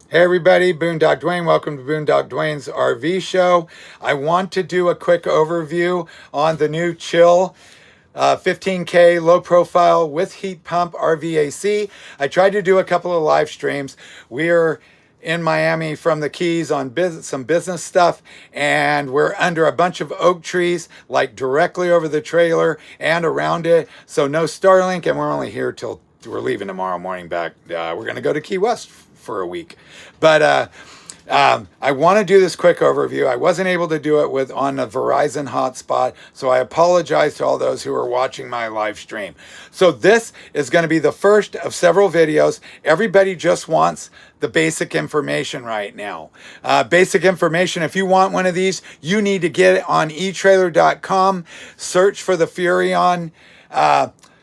Hey everybody, Boondock Dwayne. Welcome to Boondock Dwayne's RV show. I want to do a quick overview on the new Chill 15K low profile with heat pump RVAC. I tried to do a couple of live streams. We're in Miami from the Keys on some business stuff, and we're under a bunch of oak trees, like directly over the trailer and around it. So no Starlink, and we're only here till we're leaving tomorrow morning back. We're going to go to Key West for a week. But I want to do this quick overview. I wasn't able to do it on a Verizon hotspot, so I apologize to all those who are watching my live stream. So this is going to be the first of several videos. Everybody just wants the basic information right now. Basic information, if you want one of these, you need to get it on eTrailer.com. Search for the Furrion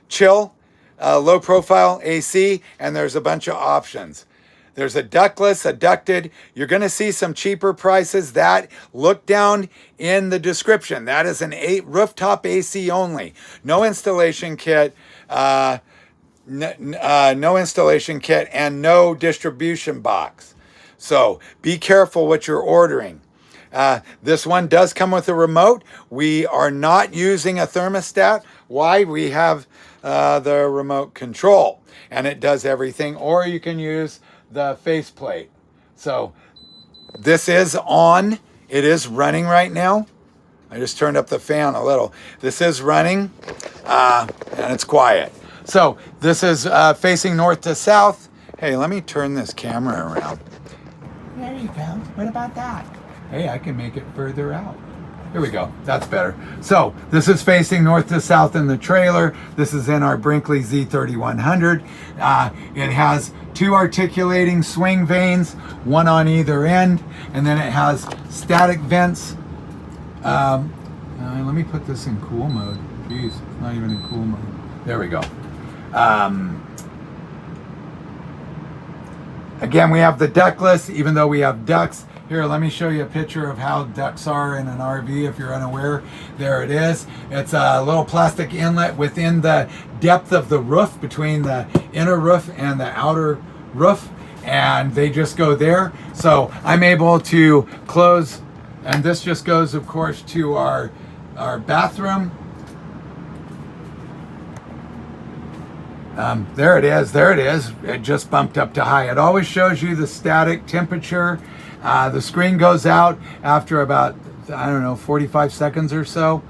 Chill low profile AC, and there's a bunch of options. There's a ductless, a ducted. You're going to see some cheaper prices. That, look down in the description. That is an rooftop AC only. No installation kit, no installation kit, and no distribution box. So be careful what you're ordering. This one does come with a remote. We are not using a thermostat. Why? We have the remote control, and it does everything. Or you can use the faceplate. So this is on. It is running right now. I just turned up the fan a little. This is running, and it's quiet. So this is facing north to south. Hey, let me turn this camera around. There you go. What about that? Hey, I can make it further out. Here we go. That's better. So this is facing north to south in the trailer. This is in our Brinkley Z3100. It has two articulating swing vanes, one on either end, and then it has static vents. Let me put this in cool mode. Jeez, it's not even in cool mode. There we go. Again, we have the ductless, even though we have ducts. Here, let me show you a picture of how ducts are in an RV if you're unaware. There it is. It's a little plastic inlet within the depth of the roof, between the inner roof and the outer roof, and they just go there. So I'm able to close, and this just goes, of course, to our bathroom. There it is. There it is. It just bumped up to high. It always shows you the static temperature. The screen goes out after about, I don't know, 45 seconds or so.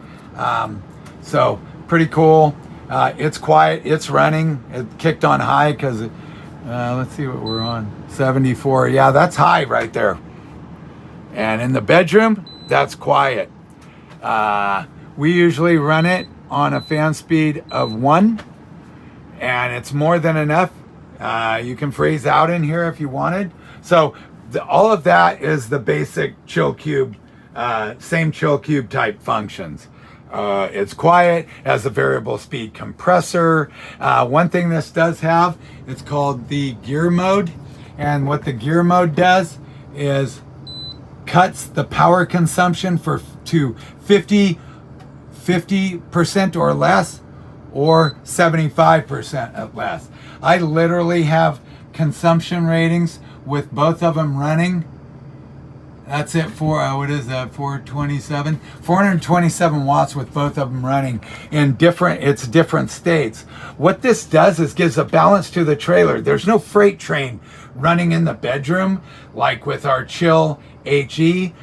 So pretty cool. It's quiet. It's running. It kicked on high because, let's see what we're on. 74. Yeah, that's high right there. And in the bedroom, that's quiet. We usually run it on a fan speed of 1. And it's more than enough. You can freeze out in here if you wanted. So all of that is the basic chill cube, same chill cube type functions. It's quiet, has a variable speed compressor. One thing this does have, it's called the gear mode. And what the gear mode does is cuts the power consumption to 50% or less, or 75% at less. I literally have consumption ratings with both of them running. That's it for, what is that, 427 watts with both of them running in different states. What this does is gives a balance to the trailer. There's no freight train running in the bedroom like with our Chill HE.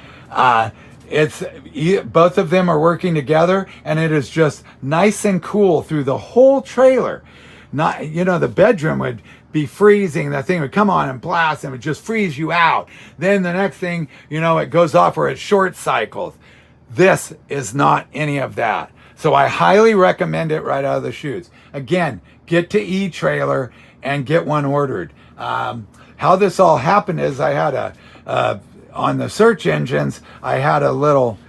Both of them are working together, and it is just nice and cool through the whole trailer. Not, the bedroom would be freezing. The thing would come on and blast and it would just freeze you out. Then the next thing, it goes off or it short cycles. This is not any of that. So I highly recommend it right out of the chutes. Again, get to eTrailer and get one ordered. How this all happened is I had on the search engines, I had a little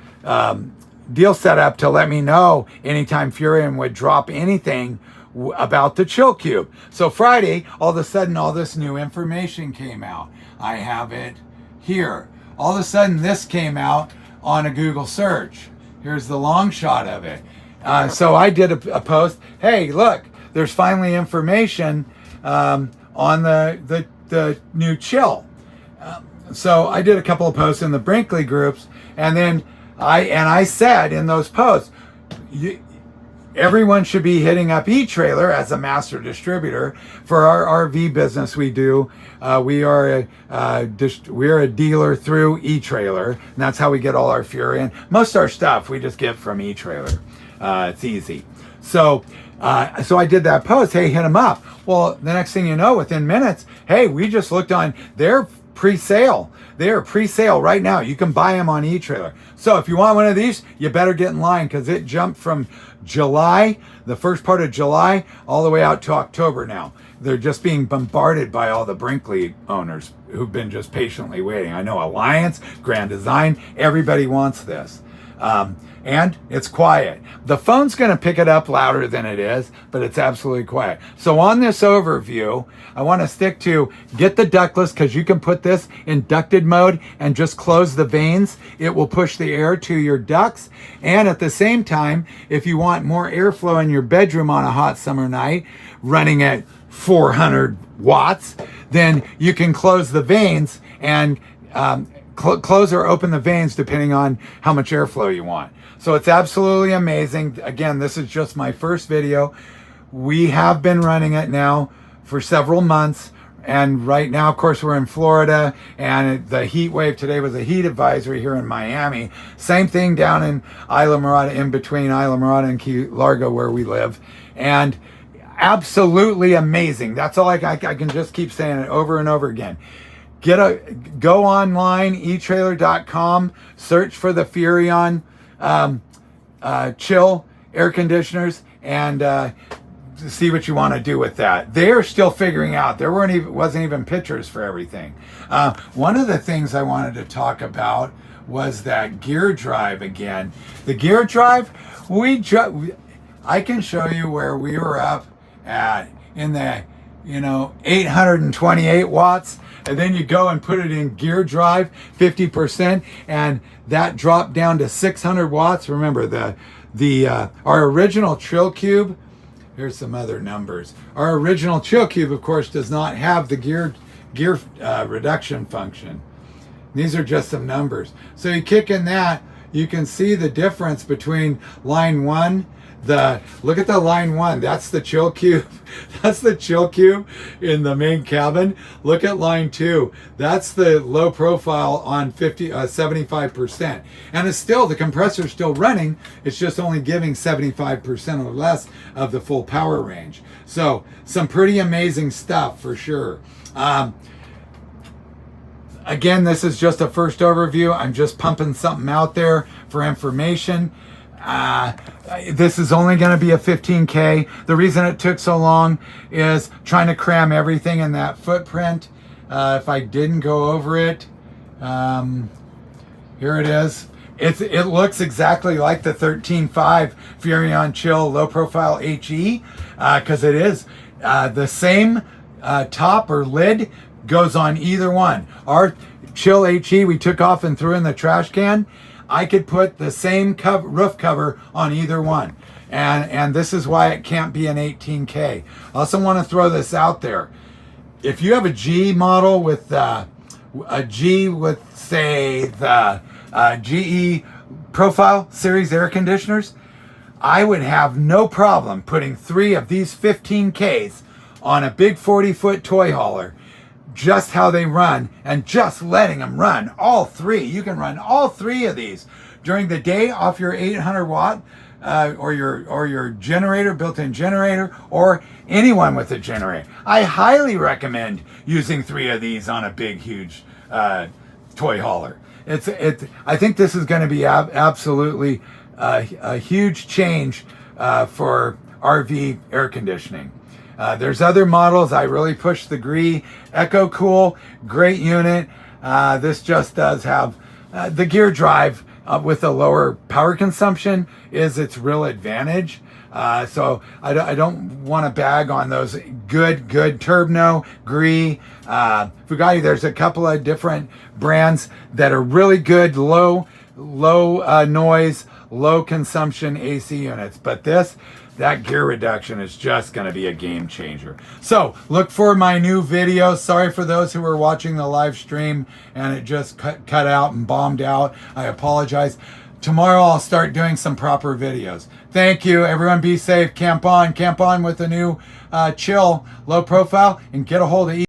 deal set up to let me know anytime Furrion would drop anything about the Chill Cube. So Friday, all of a sudden, all this new information came out. I have it here. All of a sudden, this came out on a Google search. Here's the long shot of it. So I did a post. Hey, look, there's finally information on the new Chill. So I did a couple of posts in the Brinkley groups, and then I said in those posts, everyone should be hitting up eTrailer as a master distributor for our RV business. We do. We are a dealer through eTrailer, and that's how we get all our Furrion. Most of our stuff we just get from eTrailer. It's easy. So I did that post. Hey, hit them up. Well, the next thing you know, within minutes, hey, we just looked on their pre-sale. They are pre-sale right now. You can buy them on eTrailer. So if you want one of these, you better get in line, because it jumped from July, the first part of July, all the way out to October now. They're just being bombarded by all the Brinkley owners who've been just patiently waiting. I know Alliance, Grand Design, everybody wants this. And it's quiet. The phone's going to pick it up louder than it is, but it's absolutely quiet. So on this overview, I want to stick to get the ductless, because you can put this in ducted mode and just close the vanes. It will push the air to your ducts. And at the same time, if you want more airflow in your bedroom on a hot summer night, running at 400 watts, then you can close the vanes and close or open the vanes depending on how much airflow you want. So it's absolutely amazing. Again, this is just my first video. We have been running it now for several months, and right now, of course, we're in Florida, and the heat wave today was a heat advisory here in Miami. Same thing down in Isla Mirada, in between Isla Mirada and Key Largo where we live. And absolutely amazing. That's all I can just keep saying it over and over again. Go online, eTrailer.com, search for the Furrion chill air conditioners, and see what you want to do with that. They're still figuring out. There wasn't even pictures for everything. One of the things I wanted to talk about was that gear drive again. The gear drive, I can show you where we were up at in the 828 watts, and then you go and put it in gear drive 50%, and that dropped down to 600 watts. Remember our original Chill Cube. Here's some other numbers. Our original Chill Cube, of course, does not have the gear reduction function. These are just some numbers. So you kick in that, you can see the difference between line 1. Look at the line 1. That's the Chill Cube. That's the Chill Cube in the main cabin. Look at line 2. That's the low profile on 75%. And it's still, the compressor's still running. It's just only giving 75% or less of the full power range. So some pretty amazing stuff for sure. Again, this is just a first overview. I'm just pumping something out there for information. This is only going to be a 15K. The reason it took so long is trying to cram everything in that footprint. If I didn't go over it, here it is. It looks exactly like the 13.5 Furrion Chill Low Profile HE, because it is the same top or lid goes on either one. Our Chill HE we took off and threw in the trash can. I could put the same roof cover on either one. And this is why it can't be an 18K. I also want to throw this out there. If you have a G model with a G with, say, the GE Profile Series air conditioners, I would have no problem putting 3 of these 15Ks on a big 40-foot toy hauler, just how they run, and just letting them run all 3. You can run all 3 of these during the day off your 800 watt or your generator, built-in generator, or anyone with a generator. I highly recommend using 3 of these on a big, huge toy hauler. I think this is going to be absolutely a huge change for RV air conditioning. There's other models. I really push the Gree EcoCool, great unit. This just does have the gear drive with a lower power consumption is its real advantage. So I don't want to bag on those good Turbno, Gree, Fugati. There's a couple of different brands that are really good, low noise, low consumption AC units. But this that gear reduction is just going to be a game changer. So look for my new video. Sorry for those who were watching the live stream and it just cut out and bombed out. I apologize. Tomorrow I'll start doing some proper videos. Thank you. Everyone be safe. Camp on with the new chill low profile and get a hold of